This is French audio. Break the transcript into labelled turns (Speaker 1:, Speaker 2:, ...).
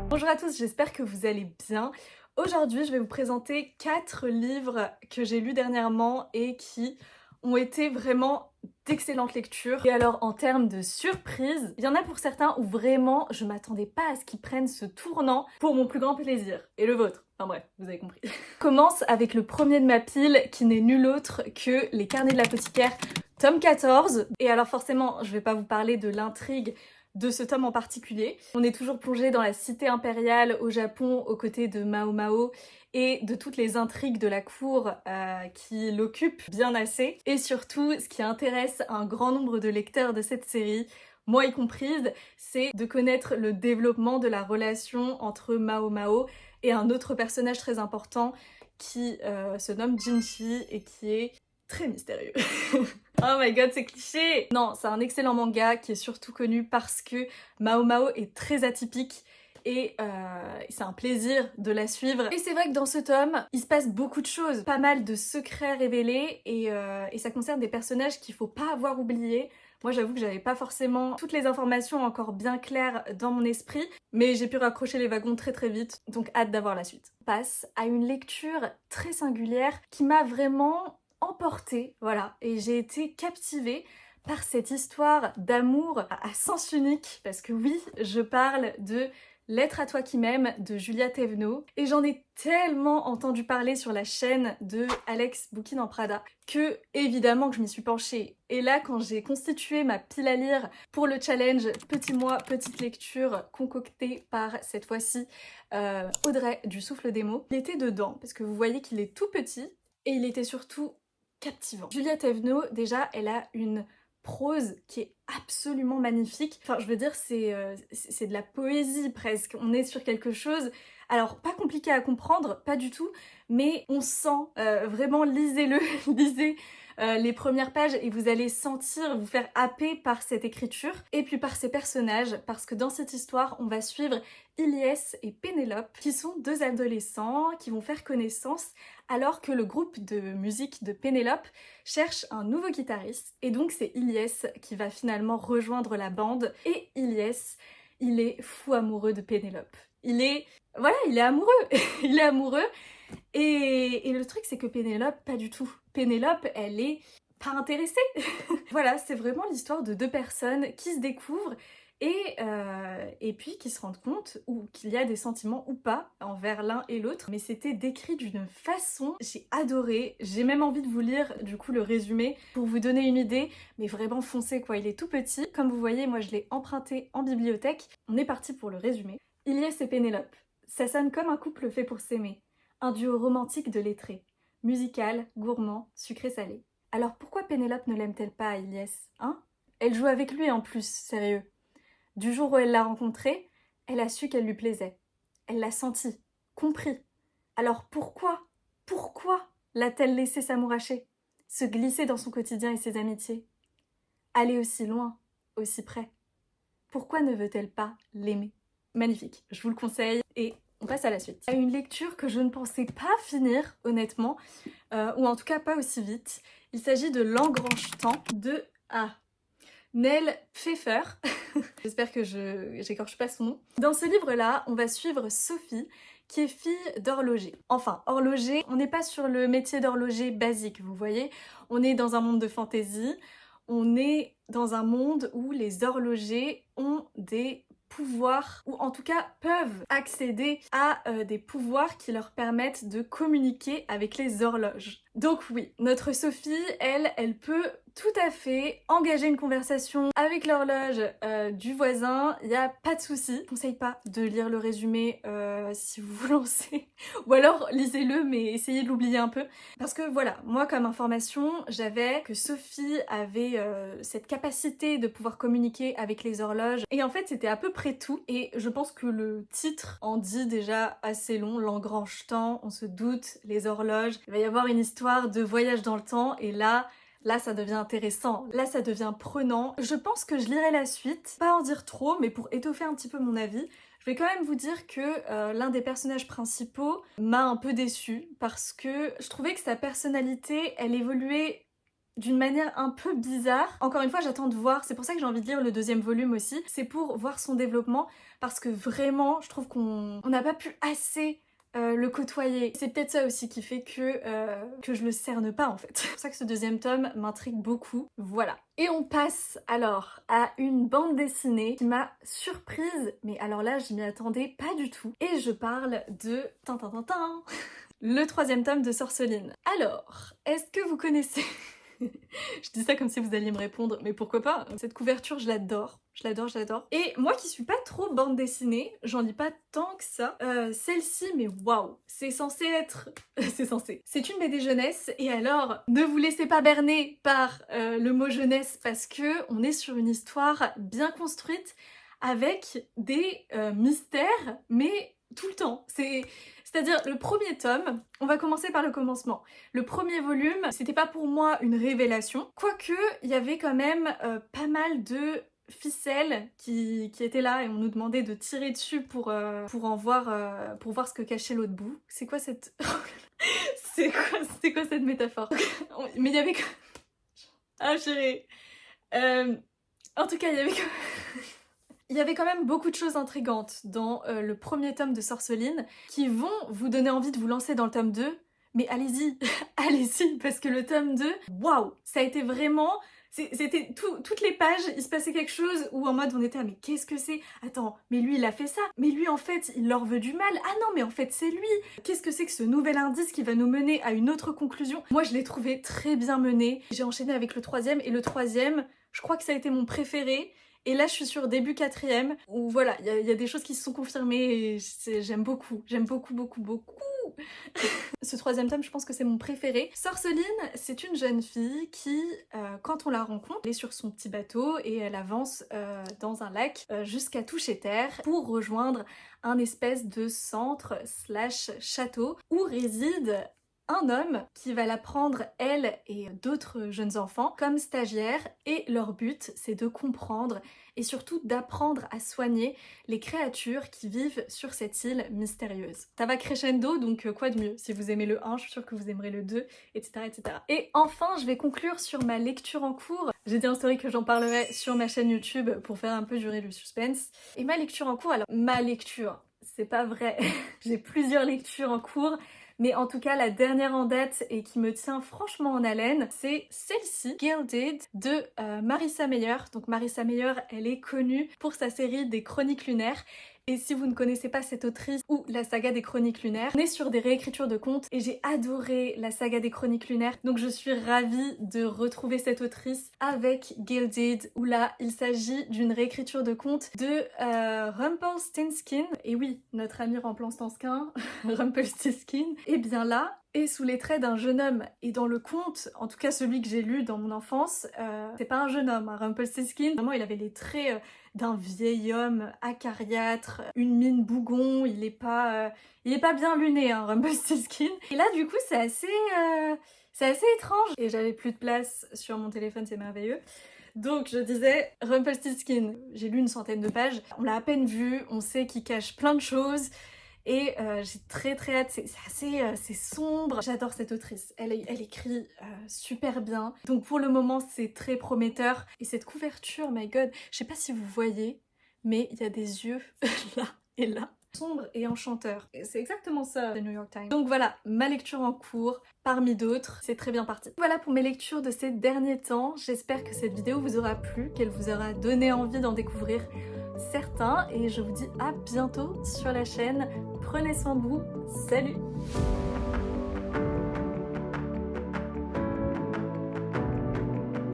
Speaker 1: Bonjour à tous, j'espère que vous allez bien. Aujourd'hui, je vais vous présenter 4 livres que j'ai lus dernièrement et qui ont été vraiment d'excellentes lectures. Et alors, en termes de surprise, il y en a pour certains où vraiment je m'attendais pas à ce qu'ils prennent ce tournant pour mon plus grand plaisir. Et le vôtre. Enfin bref, vous avez compris. Commence avec le premier de ma pile qui n'est nul autre que Les Carnets de l'apothicaire, tome 14. Et alors forcément, je vais pas vous parler de l'intrigue de ce tome en particulier. On est toujours plongé dans la cité impériale au Japon aux côtés de Mao Mao et de toutes les intrigues de la cour qui l'occupent bien assez. Et surtout, ce qui intéresse un grand nombre de lecteurs de cette série, moi y comprise, c'est de connaître le développement de la relation entre Mao Mao et un autre personnage très important qui se nomme Jinchi et qui est très mystérieux. Oh my god, c'est cliché! Non, c'est un excellent manga qui est surtout connu parce que Mao Mao est très atypique et c'est un plaisir de la suivre. Et c'est vrai que dans ce tome, il se passe beaucoup de choses, pas mal de secrets révélés et ça concerne des personnages qu'il faut pas avoir oubliés. Moi j'avoue que j'avais pas forcément toutes les informations encore bien claires dans mon esprit, mais j'ai pu raccrocher les wagons très très vite, donc hâte d'avoir la suite. On passe à une lecture très singulière qui m'a vraiment emportée, voilà, et j'ai été captivée par cette histoire d'amour à sens unique, parce que oui, je parle de Lettre à toi qui m'aime de Julia Thévenot, et j'en ai tellement entendu parler sur la chaîne de Alex Bookin en Prada que évidemment que je m'y suis penchée. Et là, quand j'ai constitué ma pile à lire pour le challenge Petit mois, petite lecture concoctée par cette fois-ci Audrey du Souffle des mots, il était dedans, parce que vous voyez qu'il est tout petit et il était surtout captivant. Julia Thévenot, déjà, elle a une prose qui est absolument magnifique. Enfin, je veux dire, c'est de la poésie presque. On est sur quelque chose, alors pas compliqué à comprendre, pas du tout, mais on sent, vraiment, lisez-le, lisez les premières pages et vous allez sentir, vous faire happer par cette écriture et puis par ces personnages, parce que dans cette histoire, on va suivre Ilyes et Pénélope, qui sont deux adolescents qui vont faire connaissance alors que le groupe de musique de Pénélope cherche un nouveau guitariste. Et donc c'est Ilyes qui va finalement rejoindre la bande. Et Ilyes, il est fou amoureux de Pénélope. Il est... Voilà, il est amoureux. Il est amoureux. Et le truc, c'est que Pénélope, pas du tout. Pénélope, elle est pas intéressée. Voilà, c'est vraiment l'histoire de deux personnes qui se découvrent et puis qui se rendent compte ou qu'il y a des sentiments ou pas envers l'un et l'autre. Mais c'était décrit d'une façon, j'ai adoré. J'ai même envie de vous lire du coup le résumé pour vous donner une idée. Mais vraiment foncez quoi, il est tout petit. Comme vous voyez, moi je l'ai emprunté en bibliothèque. On est parti pour le résumé. Ilyes et Pénélope. Ça sonne comme un couple fait pour s'aimer. Un duo romantique de lettrés. Musical, gourmand, sucré-salé. Alors pourquoi Pénélope ne l'aime-t-elle pas à Ilyes, hein? Elle joue avec lui en plus, sérieux. Du jour où elle l'a rencontré, elle a su qu'elle lui plaisait. Elle l'a senti, compris. Alors pourquoi l'a-t-elle laissé s'amouracher, se glisser dans son quotidien et ses amitiés? Aller aussi loin, aussi près. Pourquoi ne veut-elle pas l'aimer? Magnifique, je vous le conseille et on passe à la suite. Une lecture que je ne pensais pas finir, honnêtement, ou en tout cas pas aussi vite. Il s'agit de L'Engrange-Temps de Nell Pfeffer. J'espère que j'écorche pas son nom. Dans ce livre-là, on va suivre Sophie, qui est fille d'horloger. Enfin, horloger, on n'est pas sur le métier d'horloger basique, vous voyez. On est dans un monde de fantaisie, on est dans un monde où les horlogers ont des pouvoirs, ou en tout cas peuvent accéder à des pouvoirs qui leur permettent de communiquer avec les horloges. Donc oui, notre Sophie, elle peut tout à fait engager une conversation avec l'horloge du voisin, il n'y a pas de souci. Je ne conseille pas de lire le résumé si vous vous lancez, ou alors lisez-le mais essayez de l'oublier un peu. Parce que voilà, moi comme information, j'avais que Sophie avait cette capacité de pouvoir communiquer avec les horloges, et en fait c'était à peu près tout, et je pense que le titre en dit déjà assez long, L'Engrange-Temps, on se doute, les horloges, il va y avoir une histoire de voyage dans le temps, et là ça devient intéressant, là ça devient prenant. Je pense que je lirai la suite, pas en dire trop, mais pour étoffer un petit peu mon avis, je vais quand même vous dire que l'un des personnages principaux m'a un peu déçue parce que je trouvais que sa personnalité, elle évoluait d'une manière un peu bizarre. Encore une fois, j'attends de voir, c'est pour ça que j'ai envie de lire le deuxième volume aussi, c'est pour voir son développement, parce que vraiment, je trouve qu'on n'a pas pu assez le côtoyer. C'est peut-être ça aussi qui fait que je le cerne pas en fait. C'est pour ça que ce deuxième tome m'intrigue beaucoup. Voilà. Et on passe alors à une bande dessinée qui m'a surprise, mais alors là je m'y attendais pas du tout. Et je parle de Tintin, le troisième tome de Sorceline. Alors, est-ce que vous connaissez... Je dis ça comme si vous alliez me répondre, mais pourquoi pas? Cette couverture, je l'adore. Je l'adore, je l'adore. Et moi qui suis pas trop bande dessinée, j'en lis pas tant que ça. Celle-ci, mais waouh! C'est censé être... c'est censé. C'est une BD jeunesse, et alors, ne vous laissez pas berner par le mot jeunesse, parce que on est sur une histoire bien construite, avec des mystères, mais tout le temps. C'est-à-dire, le premier tome, on va commencer par le commencement. Le premier volume, c'était pas pour moi une révélation, quoique il y avait quand même pas mal de ficelles qui étaient là et on nous demandait de tirer dessus pour voir ce que cachait l'autre bout. C'est quoi cette... c'est quoi cette métaphore? Mais il y avait... Ah chérie. En tout cas, il y avait quand même beaucoup de choses intrigantes dans le premier tome de Sorceline qui vont vous donner envie de vous lancer dans le tome 2. Mais allez-y, allez-y, parce que le tome 2, waouh, ça a été vraiment... C'était toutes les pages, il se passait quelque chose où en mode on était mais qu'est-ce que c'est? Attends, mais lui il a fait ça, mais lui en fait il leur veut du mal, ah non mais en fait c'est lui! Qu'est-ce que c'est que ce nouvel indice qui va nous mener à une autre conclusion? Moi je l'ai trouvé très bien mené, j'ai enchaîné avec le troisième et le troisième, je crois que ça a été mon préféré. Et là je suis sur début quatrième où voilà, il y a des choses qui se sont confirmées et j'aime beaucoup, beaucoup. Ce troisième tome, je pense que c'est mon préféré. Sorceline, c'est une jeune fille qui, quand on la rencontre, elle est sur son petit bateau et elle avance dans un lac jusqu'à toucher terre pour rejoindre un espèce de centre / château où réside un homme qui va la prendre, elle et d'autres jeunes enfants, comme stagiaires, et leur but, c'est de comprendre et surtout d'apprendre à soigner les créatures qui vivent sur cette île mystérieuse. Ça va crescendo, donc quoi de mieux? Si vous aimez le 1, je suis sûre que vous aimerez le 2, etc. etc. Et enfin, je vais conclure sur ma lecture en cours. J'ai dit en story que j'en parlerai sur ma chaîne YouTube pour faire un peu durer le suspense. Et ma lecture en cours, alors ma lecture, c'est pas vrai, j'ai plusieurs lectures en cours, mais en tout cas, la dernière en date et qui me tient franchement en haleine, c'est celle-ci, Gilded, de Marissa Meyer. Donc Marissa Meyer, elle est connue pour sa série des Chroniques lunaires. Et si vous ne connaissez pas cette autrice ou la saga des Chroniques lunaires, on est sur des réécritures de contes et j'ai adoré la saga des Chroniques lunaires. Donc je suis ravie de retrouver cette autrice avec Gilded, où là il s'agit d'une réécriture de contes de Rumpelstiltskin. Et oui, notre ami Rumpelstiltskin, Rumpelstiltskin, et bien là, et sous les traits d'un jeune homme. Et dans le conte, en tout cas celui que j'ai lu dans mon enfance, c'est pas un jeune homme, hein, Rumpelstiltskin. Vraiment, il avait les traits d'un vieil homme acariâtre, une mine bougon, il est pas bien luné, hein, Rumpelstiltskin. Et là, du coup, c'est assez étrange. Et j'avais plus de place sur mon téléphone, c'est merveilleux. Donc je disais Rumpelstiltskin, j'ai lu une centaine de pages, on l'a à peine vu, on sait qu'il cache plein de choses. Et j'ai très hâte, c'est sombre. J'adore cette autrice, elle écrit super bien. Donc pour le moment c'est très prometteur. Et cette couverture, my god, je sais pas si vous voyez, mais il y a des yeux là et là. Sombre et enchanteur. Et c'est exactement ça, The New York Times. Donc voilà, ma lecture en cours, parmi d'autres, c'est très bien parti. Voilà pour mes lectures de ces derniers temps. J'espère que cette vidéo vous aura plu, qu'elle vous aura donné envie d'en découvrir certains. Et je vous dis à bientôt sur la chaîne. Prenez soin de vous. Salut!